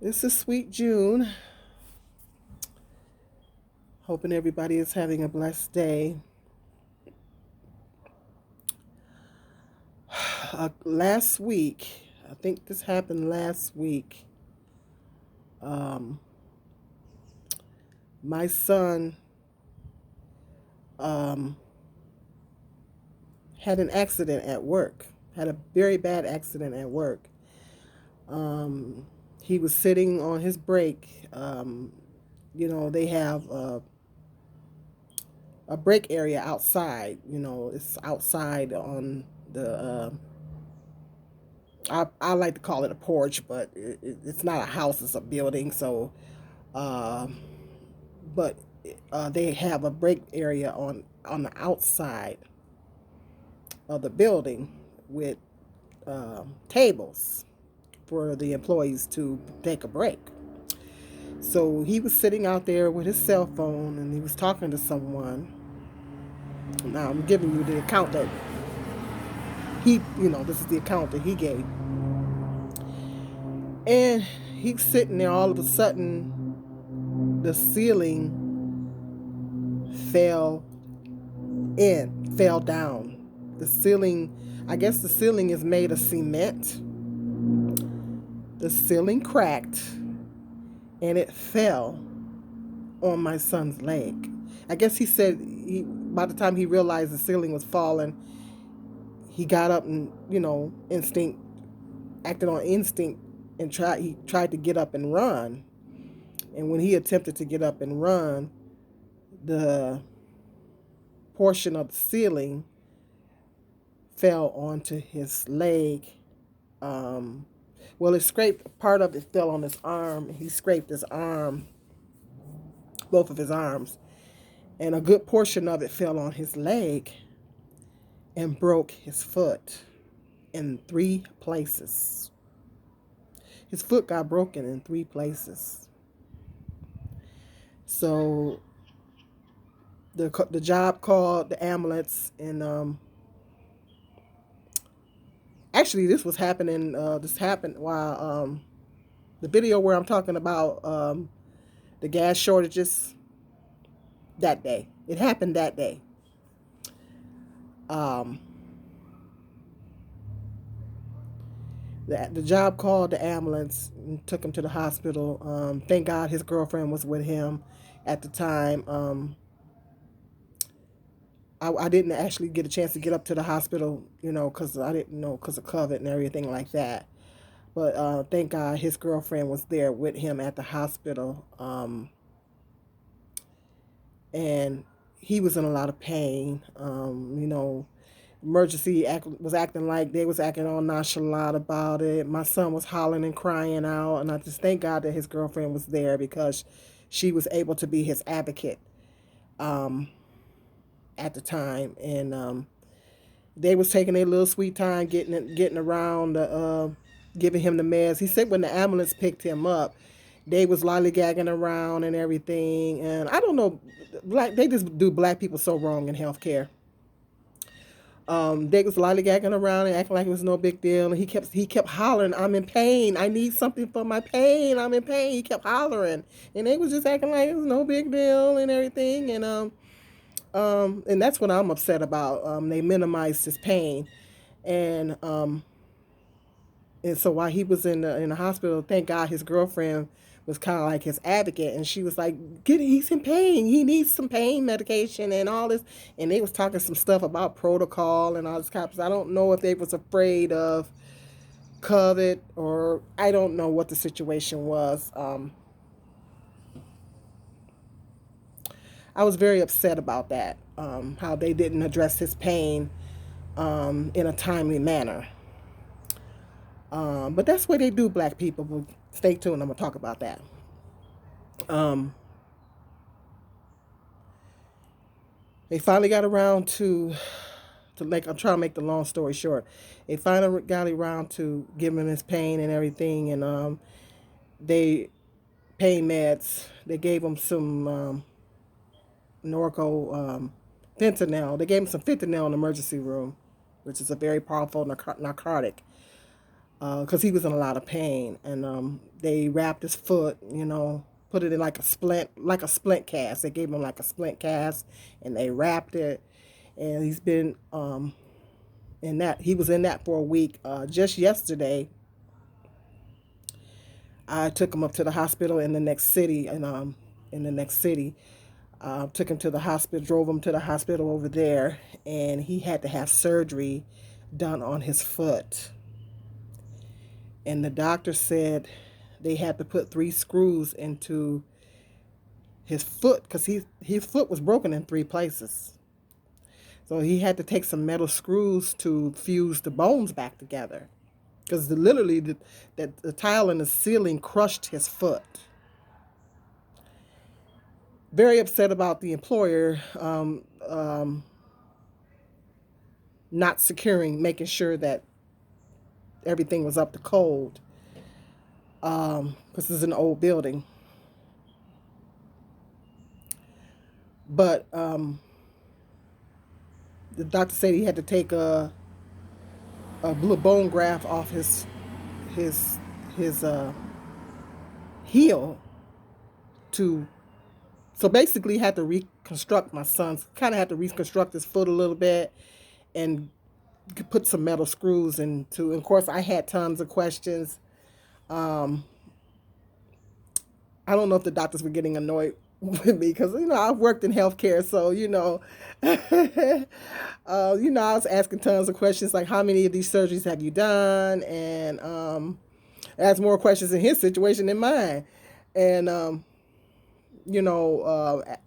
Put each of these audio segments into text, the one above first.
This is Sweet June. Hoping everybody is having a blessed day. Last week, I think this happened last week. Um, my son um, had an accident at work. Had a very bad accident at work. Um, he was sitting on his break. They have a break area outside. It's outside on the I like to call it a porch, but it's not a house; it's a building. So, uh, but they have a break area on the outside of the building with tables for the employees to take a break. So he was sitting out there with his cell phone and he was talking to someone. Now I'm giving you the account that this is the account that he gave. And he's sitting there. All of a sudden, the ceiling fell fell down. The ceiling, I guess the ceiling is made of cement. The ceiling cracked and it fell on my son's leg. I guess he said by the time he realized the ceiling was falling, he got up and, acted on instinct and he tried to get up and run. And when he attempted to get up and run, the portion of the ceiling fell onto his leg. Um, it scraped, part of it fell on his arm. He scraped his arm, both of his arms, and a good portion of it fell on his leg and broke his foot in 3 places. His foot got broken in 3 places. So the job called the ambulance, and actually this was happening. This happened while the video where I'm talking about the gas shortages that day. It happened that day. Um, the job called the ambulance and took him to the hospital. Thank God his girlfriend was with him at the time. I didn't actually get a chance to get up to the hospital, because I didn't know because of COVID and everything like that. But thank God his girlfriend was there with him at the hospital. And he was in a lot of pain. Was acting like they was acting all nonchalant about it. My son was hollering and crying out, and I just thank God that his girlfriend was there because she was able to be his advocate um, at the time, and they was taking their little sweet time getting around, giving him the meds. He said when the ambulance picked him up, they was lollygagging around and everything, and I don't know, they just do black people so wrong in healthcare. They was lollygagging around and acting like it was no big deal. And he kept hollering, "I'm in pain. I need something for my pain. I'm in pain." He kept hollering, and they was just acting like it was no big deal and everything. And that's what I'm upset about. They minimized his pain, and so while he was in the hospital, thank God his girlfriend was kind of like his advocate, and she was like, he's in pain. He needs some pain medication and all this." And they was talking some stuff about protocol and all this kind of stuff. I don't know if they was afraid of COVID, or I don't know what the situation was. I was very upset about that. How they didn't address his pain in a timely manner. But that's what they do, black people. But stay tuned. I'm gonna talk about that. Um, they finally got around to make. I'm trying to make the long story short. They finally got around to giving him his pain and everything, and they pain meds. They gave him some Norco fentanyl. They gave him some fentanyl in the emergency room, which is a very powerful narcotic. because he was in a lot of pain, and they wrapped his foot, put it in like a splint cast. They gave him like a splint cast, and they wrapped it, and he's been in that. He was in that for a week. Just yesterday, I took him up to the hospital in the next city, and in the next city, took him to the hospital, drove him to the hospital over there, and he had to have surgery done on his foot. And the doctor said they had to put 3 screws into his foot because his foot was broken in 3 places. So he had to take some metal screws to fuse the bones back together because literally the tile in the ceiling crushed his foot. Very upset about the employer not securing, making sure that everything was up to code because this is an old building. But the doctor said he had to take a blue bone graft off his his heel to, so basically had to reconstruct my son's, kind of had to reconstruct his foot a little bit and put some metal screws into. And of course, I had tons of questions. Um, I don't know if the doctors were getting annoyed with me because I've worked in healthcare, so I was asking tons of questions like how many of these surgeries have you done, and asked more questions in his situation than mine, and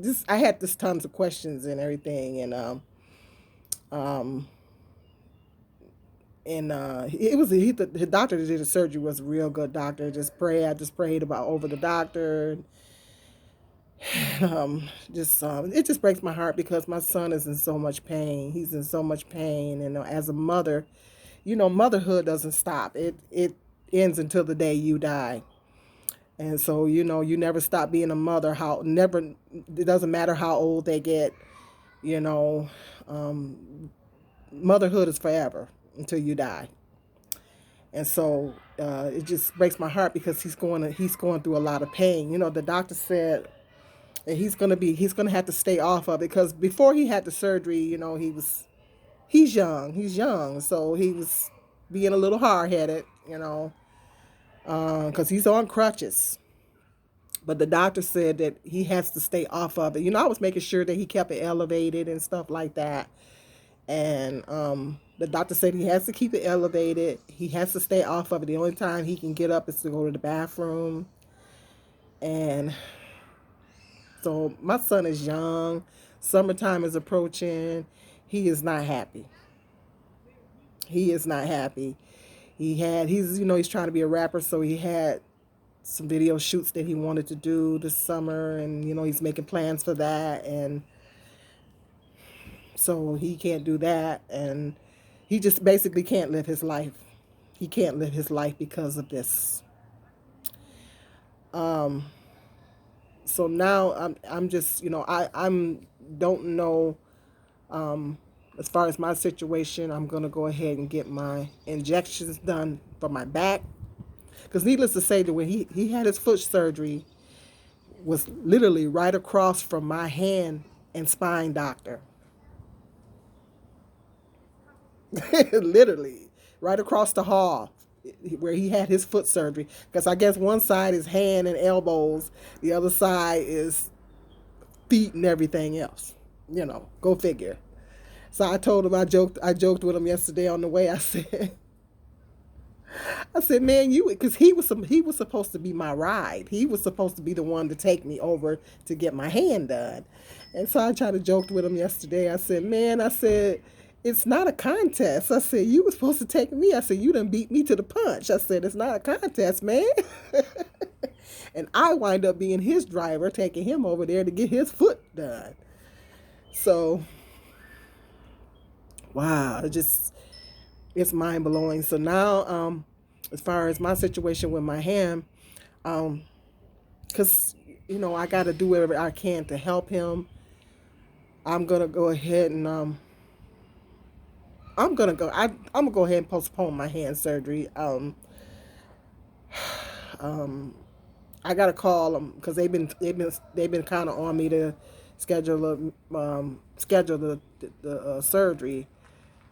just I had this tons of questions and everything, um, it was the doctor that did the surgery was a real good doctor. I just prayed about over the doctor. Just it just breaks my heart because my son is in so much pain. He's in so much pain, and as a mother, motherhood doesn't stop. It ends until the day you die. And so, you never stop being a mother. It doesn't matter how old they get. You know, um, Motherhood is forever until you die. And so it just breaks my heart because he's going through a lot of pain. The doctor said that he's gonna have to stay off of it because before he had the surgery, he's young, so he was being a little hard headed, because he's on crutches. But the doctor said that he has to stay off of it. I was making sure that he kept it elevated and stuff like that. And the doctor said he has to keep it elevated. He has to stay off of it. The only time he can get up is to go to the bathroom. And so my son is young. Summertime is approaching. He is not happy. He is not happy. He's trying to be a rapper, so he had some video shoots that he wanted to do this summer, and he's making plans for that, and so he can't do that, and he just basically can't live his life. He can't live his life because of this. Um, so now I'm just I'm don't know. As far as my situation, I'm gonna go ahead and get my injections done for my back. Because needless to say, that when he had his foot surgery, was literally right across from my hand and spine doctor. Literally, right across the hall where he had his foot surgery. Because I guess one side is hand and elbows, the other side is feet and everything else. Go figure. So I told him, I joked with him yesterday on the way. I said, man, because he was supposed to be my ride. He was supposed to be the one to take me over to get my hand done. And so I tried to joke with him yesterday. I said, man, it's not a contest. I said, you were supposed to take me. I said, you done beat me to the punch. I said, it's not a contest, man. And I wind up being his driver, taking him over there to get his foot done. So, wow, it's mind blowing. So now, as far as my situation with my hand, because I got to do whatever I can to help him. I'm gonna go ahead and I'm gonna go. I'm gonna go ahead and postpone my hand surgery. Um, I gotta call them because they've been kind of on me to schedule the surgery.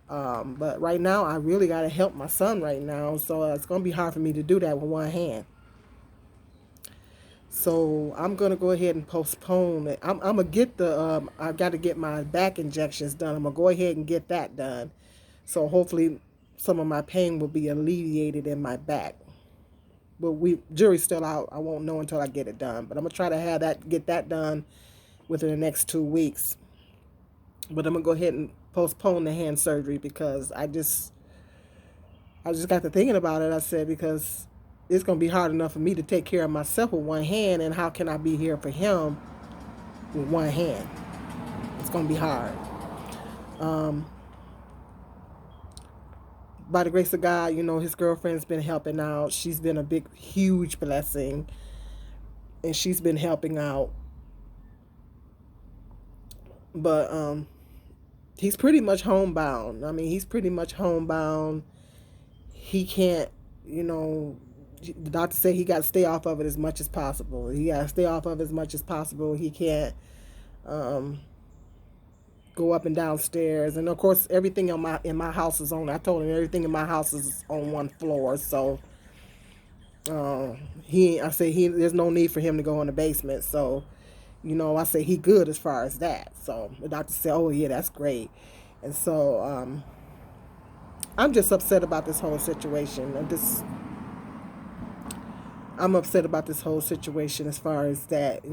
But right now, I really gotta help my son right now, so it's gonna be hard for me to do that with one hand. So I'm gonna go ahead and postpone it. I'm gonna get the. I got to get my back injections done. I'm gonna go ahead and get that done. So hopefully, some of my pain will be alleviated in my back. But jury's still out. I won't know until I get it done. But I'm gonna try to get that done within the next 2 weeks. But I'm gonna go ahead and postpone the hand surgery because I just got to thinking about it. I said because it's gonna be hard enough for me to take care of myself with one hand, and how can I be here for him with one hand? It's gonna be hard. Um, by the grace of God, his girlfriend's been helping out. She's been a big, huge blessing, and she's been helping out. But he's pretty much homebound. I mean, he's pretty much homebound. He can't, you know, the doctor said he got to stay off of it as much as possible. He got to stay off of it as much as possible. He can't um, go up and downstairs. And of course, everything in my house is on. I told him everything in my house is on one floor. So I say there's no need for him to go in the basement. So I say he good as far as that. So the doctor said, oh yeah, that's great. And so I'm just upset about this whole situation. I'm upset about this whole situation as far as that,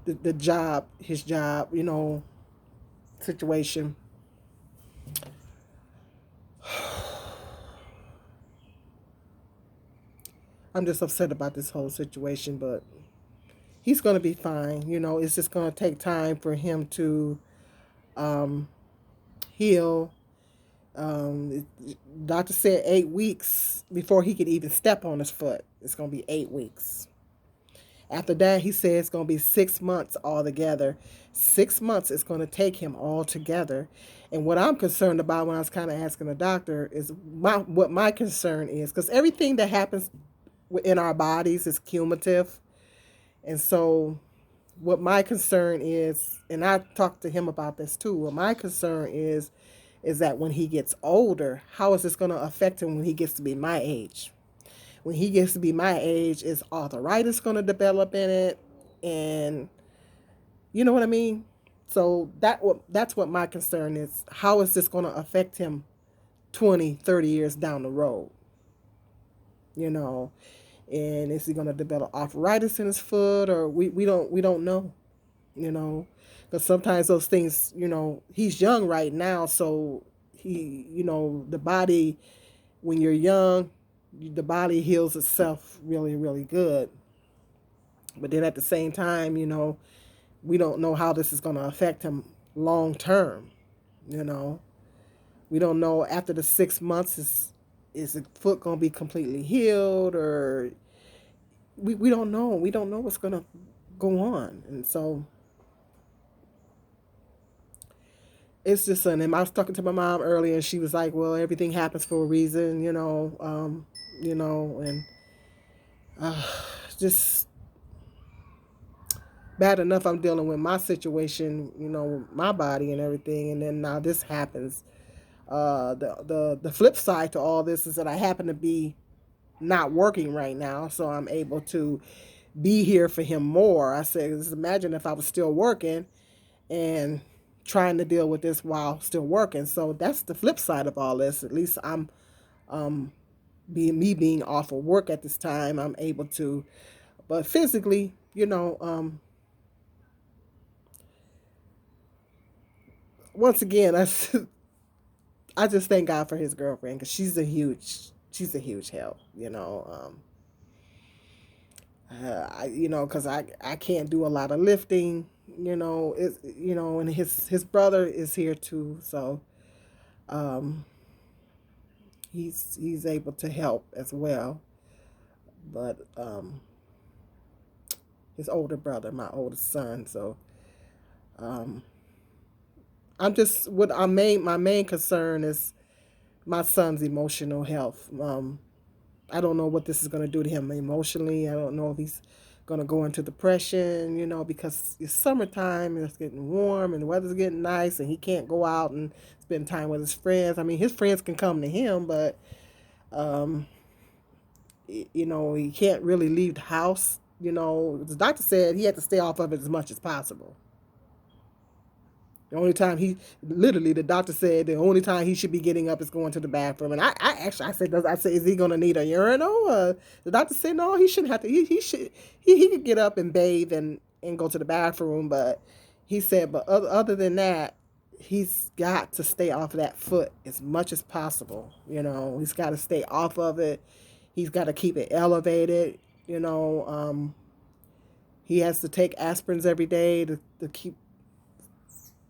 the job, his job, situation. I'm just upset about this whole situation, but he's going to be fine. It's just going to take time for him to um, heal. Doctor said 8 weeks before he could even step on his foot. It's going to be 8 weeks. After that, he said it's going to be 6 months altogether. 6 months is going to take him altogether. And what I'm concerned about when I was kind of asking the doctor is what my concern is, because everything that happens in our bodies is cumulative. And so what my concern is, and I talked to him about this too, what my concern is that when he gets older, how is this going to affect him when he gets to be my age? When he gets to be my age, is arthritis going to develop in it? And you know what I mean? So that's what my concern is. How is this going to affect him 20, 30 years down the road? You know, and is he going to develop arthritis in his foot, or we don't know, you know, because sometimes those things, he's young right now, so the body, when you're young, the body heals itself really, really good. But then at the same time, we don't know how this is going to affect him long term. You know, we don't know after the 6 months is the foot going to be completely healed, or we don't know. We don't know what's going to go on. And so it's just something. I was talking to my mom earlier, and she was like, "Well, everything happens for a reason, and uh, just bad enough I'm dealing with my situation, with my body and everything, and then now this happens. The flip side to all this is that I happen to be not working right now, so I'm able to be here for him more. I said, just imagine if I was still working and trying to deal with this while still working. So that's the flip side of all this. At least I'm um, being off of work at this time. I'm able to, but physically, once again, I just thank God for his girlfriend because she's a huge help. Because I can't do a lot of lifting. And his brother is here too, so um, he's able to help as well. But his older brother, my oldest son, so um, I'm just my main concern is my son's emotional health. I don't know what this is going to do to him emotionally. I don't know if he's going to go into depression, because it's summertime and it's getting warm and the weather's getting nice and he can't go out and spend time with his friends. I mean, his friends can come to him, but um, he can't really leave the house. The doctor said he had to stay off of it as much as possible. The only time literally, the doctor said the only time he should be getting up is going to the bathroom. And I said, is he going to need a urinal? The doctor said, no, he shouldn't have to. He could get up and bathe and go to the bathroom. But he said, but other than that, he's got to stay off of that foot as much as possible. He's got to stay off of it. He's got to keep it elevated. He has to take aspirins every day to keep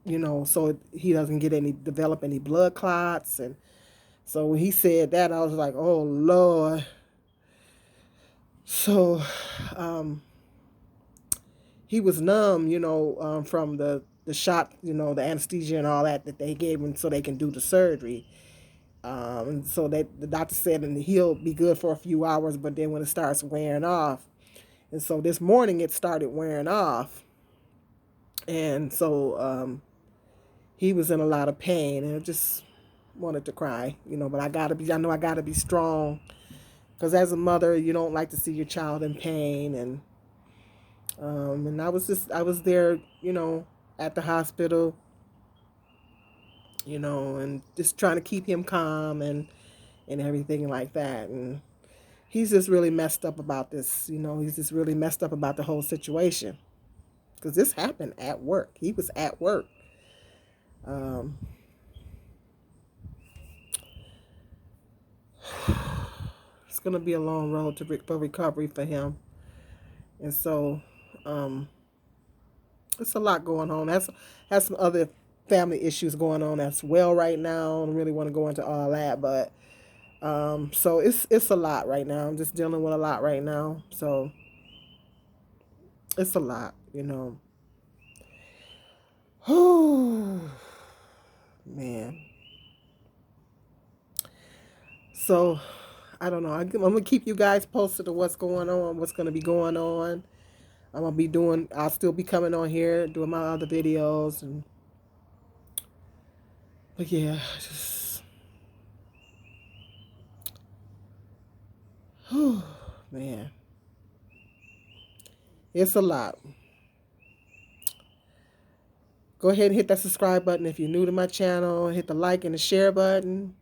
so he doesn't develop any blood clots. And so when he said that, I was like, oh Lord. So he was numb, from the shot, the anesthesia and all that they gave him so they can do the surgery. And so the doctor said, and he'll be good for a few hours, but then when it starts wearing off. And so this morning it started wearing off. And so he was in a lot of pain, and I just wanted to cry, but I know I gotta be strong, because as a mother, you don't like to see your child in pain. And I was there, at the hospital, and just trying to keep him calm and everything like that. And he's just really messed up about this, he's just really messed up about the whole situation, because this happened at work. He was at work. Um, it's going to be a long road for recovery for him. And so it's a lot going on. Has some other family issues going on as well right now. I don't really want to go into all that, but so it's a lot right now. I'm just dealing with a lot right now. So it's a lot, Oh, man. So I don't know. I'm gonna keep you guys posted of what's going on, what's gonna be going on. I'll still be coming on here doing my other videos. But yeah, just, oh man, it's a lot. Go ahead and hit that subscribe button if you're new to my channel. Hit the like and the share button.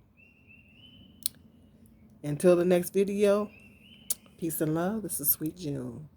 Until the next video, peace and love. This is Sweet June.